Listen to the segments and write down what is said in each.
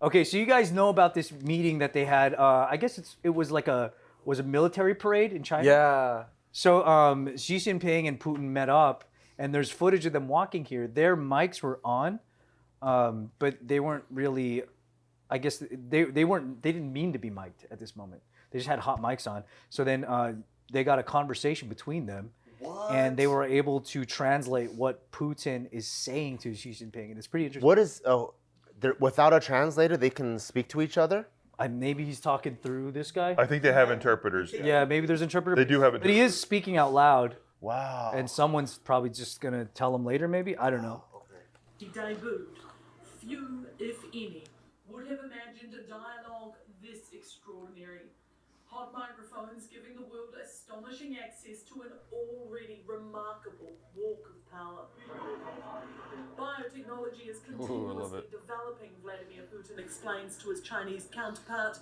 Okay, so you guys know about this meeting that they had. I guess it was like a military parade in China. Yeah. So Xi Jinping and Putin met up, and there's footage of them walking here. Their mics were on, but they weren't really. I guess they weren't. They didn't mean to be mic'd at this moment. They just had hot mics on. So then they got a conversation between them, and they were able to translate what Putin is saying to Xi Jinping, and it's pretty interesting. What is without a translator, they can speak to each other? Maybe he's talking through this guy. I think they have interpreters. Yeah, maybe there's interpreter. They do have but he is speaking out loud. Wow. And someone's probably just gonna tell him later, maybe. I don't know. He debuted. Few, if any, would have imagined a dialogue this extraordinary. Hot microphones giving the world astonishing access to an already remarkable walk of power. Biotechnology is continuously developing, Vladimir Putin explains to his Chinese counterpart.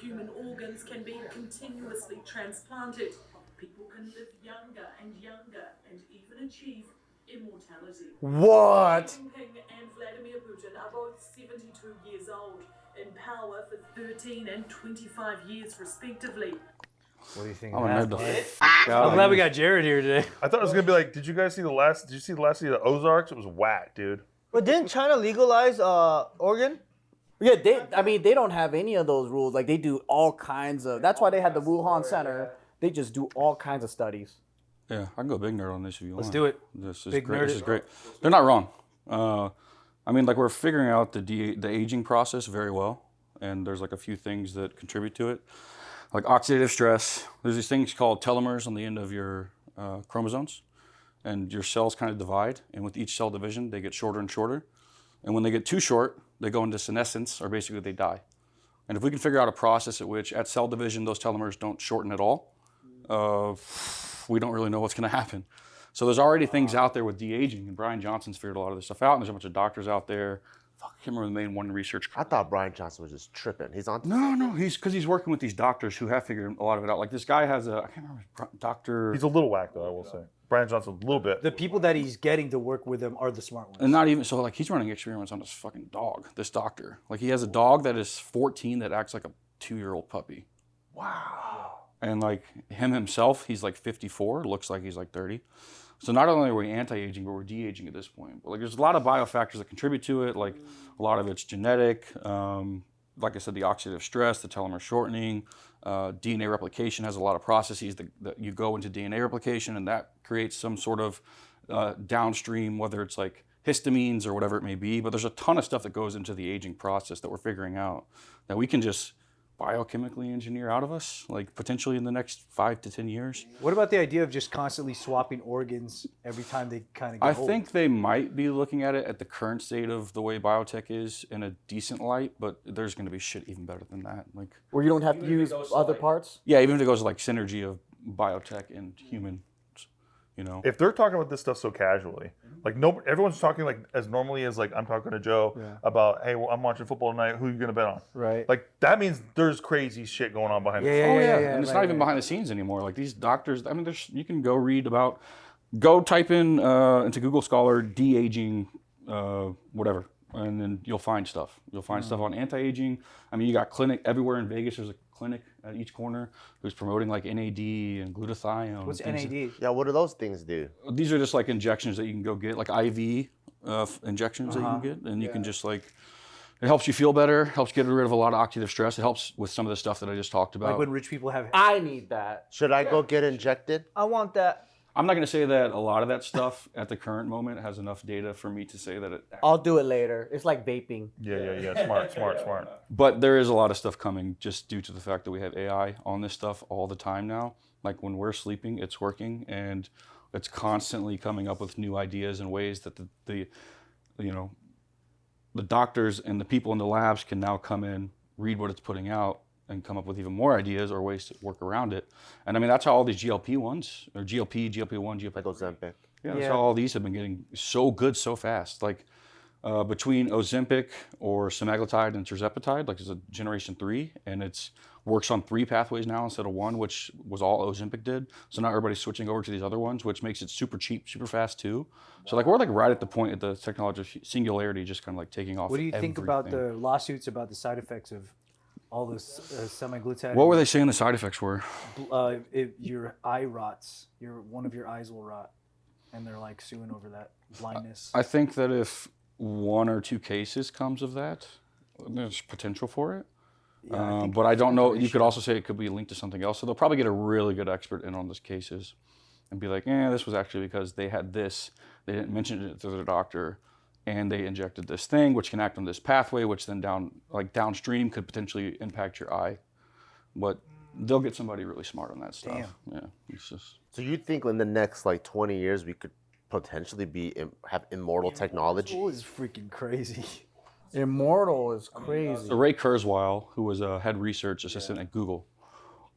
Human organs can be continuously transplanted. People can live younger and even achieve immortality. What? Jinping and Vladimir Putin are both 72 years old, in power for 13 and 25 years respectively. What do you think? I'm gonna nerd the I'm glad we got Jared here today. I thought it was gonna be like, did you see the last season of Ozarks? It was whack, dude. But didn't China legalize organ? Yeah, they don't have any of those rules. Like, they do all kinds of. That's why they had the Wuhan Center. They just do all kinds of studies. Yeah, I can go big nerd on this if you want. Let's do it. This is Big great. nerd This it. is great. They're not wrong. I mean, like, we're figuring out the aging process very well, and there's like a few things that contribute to it, like oxidative stress. There's these things called telomeres on the end of your chromosomes, and your cells kind of divide, and with each cell division, they get shorter and shorter. And when they get too short, they go into senescence, or basically they die. And if we can figure out a process at which, at cell division, those telomeres don't shorten at all, we don't really know what's going to happen. So there's already things out there with de-aging, and Brian Johnson's figured a lot of this stuff out, and there's a bunch of doctors out there. I can't remember the main one research. I thought Brian Johnson was just tripping. He's on. No, because he's working with these doctors who have figured a lot of it out. Like this guy has I can't remember, doctor. He's a little whack though, I will say. Brian Johnson, a little bit. The people that he's getting to work with him are the smart ones. And not even, so like he's running experiments on this fucking dog, this doctor. Like he has a dog that is 14 that acts like a 2-year-old puppy. Wow. And like him himself, he's like 54, looks like he's like 30. So not only are we anti-aging, but we're de-aging at this point. But like there's a lot of biofactors that contribute to it. Like a lot of it's genetic. Like I said, the oxidative stress, the telomere shortening, DNA replication has a lot of processes that you go into DNA replication, and that creates some sort of downstream, whether it's like histamines or whatever it may be. But there's a ton of stuff that goes into the aging process that we're figuring out that we can just biochemically engineer out of us, like potentially in the next 5 to 10 years. What about the idea of just constantly swapping organs every time they kind of get I old? think they might be looking at it at the current state of the way biotech is in a decent light, but there's going to be shit even better than that. Like, Where you don't have to use other parts? yeah, even if it goes to like synergy of biotech and human, you know. If they're talking about this stuff so casually, like no, everyone's talking like as normally as like I'm talking to Joe about, hey, well, I'm watching football tonight. Who are you gonna bet on? Right. Like that means there's crazy shit going on behind the scenes. And it's not even behind the scenes anymore. Like these doctors, I mean, you can go read about, go type in into Google Scholar de-aging, whatever, and then you'll find stuff. You'll find stuff on anti-aging. I mean, you got clinic everywhere in Vegas. There's a clinic at each corner who's promoting like NAD and glutathione. What's and things. NAD? Yeah, what do those things do? These are just like injections that you can go get, like IV injections that you can get, and you can just like, it helps you feel better, helps get rid of a lot of oxidative stress. It helps with some of the stuff that I just talked about. Like when rich people have. I need that. Should I go get injected? I want that. I'm not going to say that a lot of that stuff at the current moment has enough data for me to say that it. I'll do it later. It's like vaping. Yeah. Smart. But there is a lot of stuff coming just due to the fact that we have AI on this stuff all the time now. Like when we're sleeping, it's working, and it's constantly coming up with new ideas and ways that the doctors and the people in the labs can now come in, read what it's putting out, and come up with even more ideas or ways to work around it. And I mean, that's how all these GLP-1s, or GLP-1, GLP-3. Ozempic. Yeah, that's how all these have been getting so good so fast. Like between Ozempic or semaglutide and tirzepatide, like it's a generation 3, and it's works on 3 pathways now instead of 1, which was all Ozempic did. So now everybody's switching over to these other ones, which makes it super cheap, super fast too. So like we're like right at the point of the technology singularity just kind of like taking off. What do you think about everything. the lawsuits about the side effects of all this semaglutide? What were they saying the side effects were? Your eye rots. One of your eyes will rot, and they're like suing over that blindness. I think that if 1 or 2 cases comes of that, there's potential for it. But I don't know. You could also say it could be linked to something else. So they'll probably get a really good expert in on those cases and be like, this was actually because they had this. They didn't mention it to their doctor, and they injected this thing, which can act on this pathway, which then downstream could potentially impact your eye. But they'll get somebody really smart on that stuff. Damn. Yeah, it's just. So you think in the next like 20 years we could potentially have immortal technology? It was freaking crazy. Immortal is crazy. So Ray Kurzweil, who was a head research assistant at Google,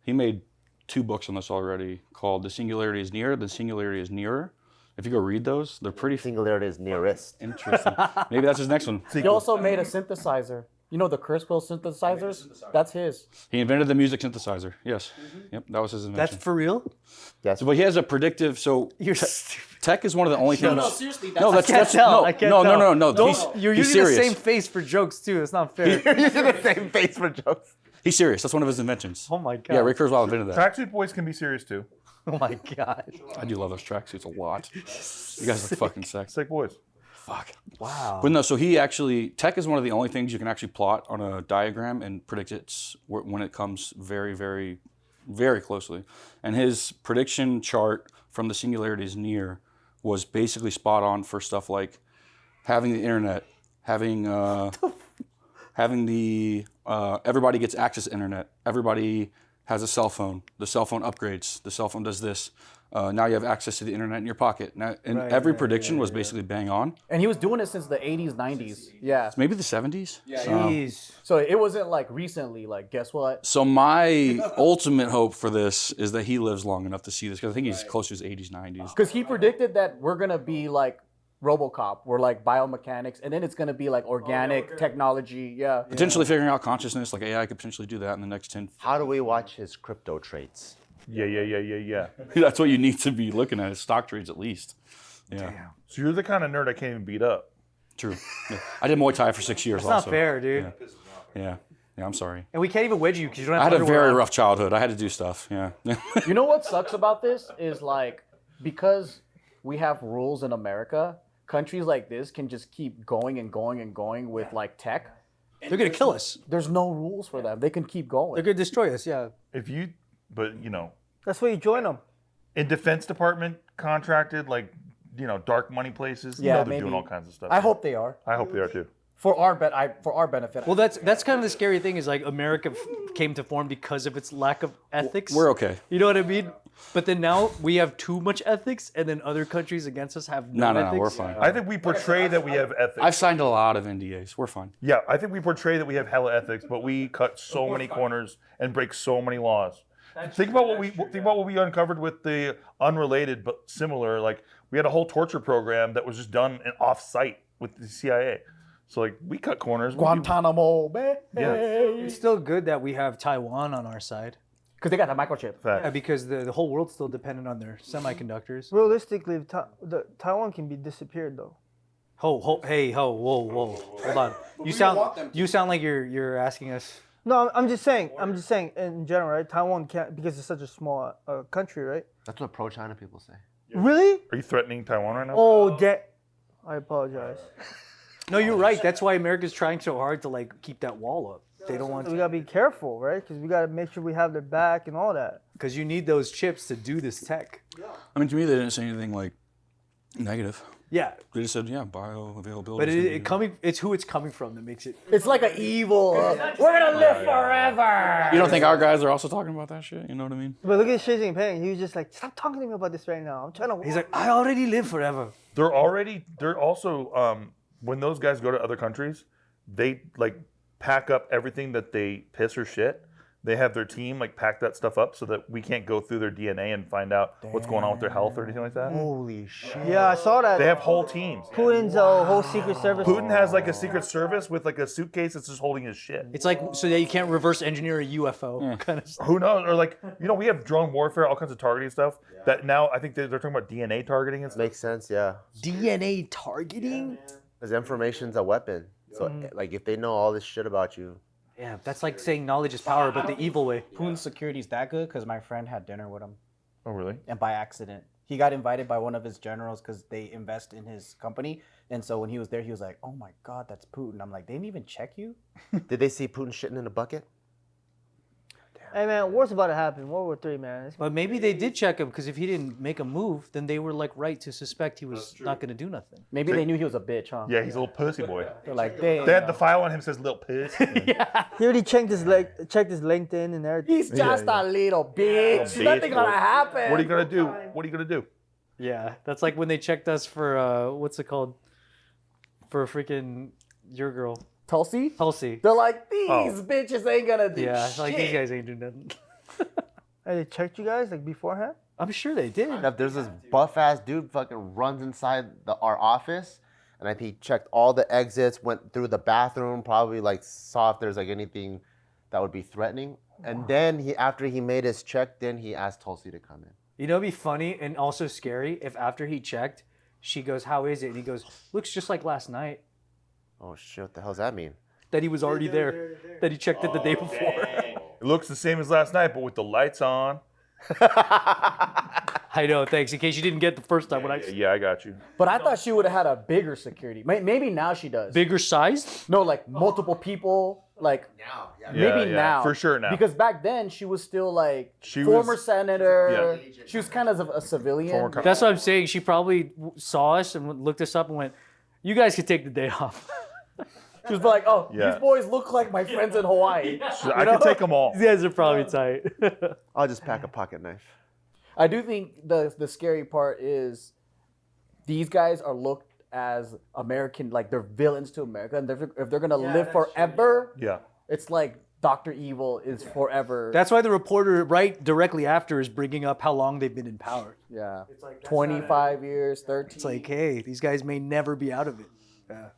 he made 2 books on this already called The Singularity is Near, The Singularity is Nearer. If you go read those, they're pretty Singularity is nearest. interesting. Maybe that's his next one. He also made a synthesizer. You know the Kurzweil synthesizers? That's his. He invented the music synthesizer. Yes. Yep, that was his invention. That's for real? Yes. But he has a predictive, You're stupid. tech is one of the only things. No, seriously. No, I can't tell. No. You're He's using serious. the same face for jokes too. It's not fair. You're using the same face for jokes. He's serious. That's one of his inventions. Oh my god. Yeah, Ray Kurzweil invented that. Tracksuit boys can be serious too. Oh my god. I do love those tracksuits a lot. You guys look fucking sexy. Sick boys. Fuck. Wow. But no, so tech is one of the only things you can actually plot on a diagram and predict when it comes very, very, very closely. And his prediction chart from the singularity is near was basically spot on for stuff like having the internet, having everybody gets access to internet, everybody has a cell phone, the cell phone upgrades, the cell phone does this. Now you have access to the internet in your pocket. Now, and every prediction was basically bang on. And he was doing it since the 80s, 90s. Yeah. Maybe the 70s? Jeez. So it wasn't like recently, like, guess what? So my ultimate hope for this is that he lives long enough to see this, because I think he's close to his 80s, 90s. Because he predicted that we're going to be like RoboCop. We're like biomechanics. And then it's going to be like organic technology. Yeah. Potentially figuring out consciousness, like AI could potentially do that in the next 10. How do we watch his crypto trades? Yeah. That's what you need to be looking at, is stock trades at least. Yeah, So you're the kind of nerd I can't even beat up. true. Yeah. I did Muay Thai for 6 years It's also. not fair, dude. Yeah, I'm sorry. And we can't even wedge you because you don't have I had a underwear very on. rough childhood. I had to do stuff, yeah. You know what sucks about this is like, because we have rules in America, countries like this can just keep going and going and going with like tech. They're gonna kill us. There's no rules for them. They can keep going. They're gonna destroy us. Yeah. But you know, That's why you join them. in Defense Department contracted, like, dark money places. Yeah, they're maybe. doing all kinds of stuff. I hope they are. I hope they are too. For our benefit. Well, that's kind of the scary thing is like America came to form because of its lack of ethics. We're okay. You know what I mean? But then now we have too much ethics, and then other countries against us have no ethics. No, we're fine. I think we portray that we have ethics. I've signed a lot of NDAs. We're fine. Yeah, I think we portray that we have hella ethics, but we cut so many corners and break so many laws. Think about what we uncovered with the unrelated but similar. Like, we had a whole torture program that was just done off-site with the CIA. So like, we cut corners. Guantanamo Bay. Yeah. It's still good that we have Taiwan on our side. Because they got the microchip. Yeah, because the whole world's still dependent on their semiconductors. Realistically, Taiwan can be disappeared though. Whoa, hold on. You sound like you're asking us. No, I'm just saying in general, right? Taiwan can't, because it's such a small country, right? That's what pro-China people say. Really? Are you threatening Taiwan right now? Oh, I apologize. No, you're right. That's why America's trying so hard to like keep that wall up. They don't want We to, gotta be careful, right? Because we gotta make sure we have their back and all that. because you need those chips to do this tech. I mean, to me, they didn't say anything like negative. Yeah, They just said, bioavailability. but it's who it's coming from that makes it. It's like an evil. We're gonna live forever. You don't think our guys are also talking about that shit? You know what I mean? But look at Xi Jinping. He was just like, stop talking to me about this right now. I'm trying to. He's like, I already live forever. They're also, when those guys go to other countries, they like pack up everything that they piss or shit. they have their team like pack that stuff up so that we can't go through their DNA and find out what's going on with their health or anything like that. Holy shit. Yeah, I saw that. They have whole teams. Putin's whole secret service. Putin has like a secret service with like a suitcase that's just holding his shit. It's like so that you can't reverse engineer a UFO kind of stuff. Who knows? Or like, we have drone warfare, all kinds of targeting stuff that now I think they're talking about DNA targeting and stuff. Makes sense, yeah. DNA targeting? Because information's a weapon. So, like, if they know all this shit about you, Yeah, that's like saying knowledge is power, but the evil way. Putin's security's that good because my friend had dinner with him, Oh, really? and by accident, he got invited by one of his generals because they invest in his company. And so when he was there, he was like, "Oh my God, that's Putin." I'm like, "They didn't even check you." did they see Putin shitting in a bucket? Hey man, war's about to happen. World War III, man. But maybe they did check him because if he didn't make a move, then they were like right to suspect he was not going to do nothing. Maybe they knew he was a bitch, huh? Yeah, he's a little pussy boy. They're like, They had the file on him says little puss. He already checked his LinkedIn and everything. He's just a little bitch. Little Nothing bitch, gonna boy. happen. What are you gonna do? What are you gonna do? Yeah, that's like when they checked us for what's it called? For freaking your girl, Tulsi? Tulsi. They're like, these bitches ain't gonna do Yeah, shit. like these guys ain't doing nothing. Hey, they checked you guys like beforehand? I'm sure they did. If there's this buff ass dude fucking runs inside our office, and I think he checked all the exits, went through the bathroom, probably like saw if there's like anything that would be threatening, and then after he made his check, then he asked Tulsi to come in. You know, it'd be funny and also scary if after he checked, she goes, "How is it?" And he goes, "Looks just like last night." Oh shit! What the hell does that mean? That he was already there. That he checked it the day before. It looks the same as last night, but with the lights on. I know. Thanks. In case you didn't get the first time when I Yeah, I got you. But I thought she would have had a bigger security. Maybe now she does. bigger sized. No, like multiple people. Like maybe Yeah, now. for sure now. Because back then she was still like She former was- senator. She was kind of a civilian. That's what I'm saying. She probably saw us and looked us up and went, "You guys could take the day off." She was like, "Oh, Yeah. these boys look like my friends in Hawaii." So I can take them all. These guys are probably tight. I'll just pack a pocket knife. I do think the scary part is these guys are looked as American, like they're villains to America, and if they're gonna live forever, Yeah. it's like Dr. Evil is forever. That's why the reporter right directly after is bringing up how long they've been in power. yeah, 25 years, 13. It's like, hey, these guys may never be out of it. Yeah.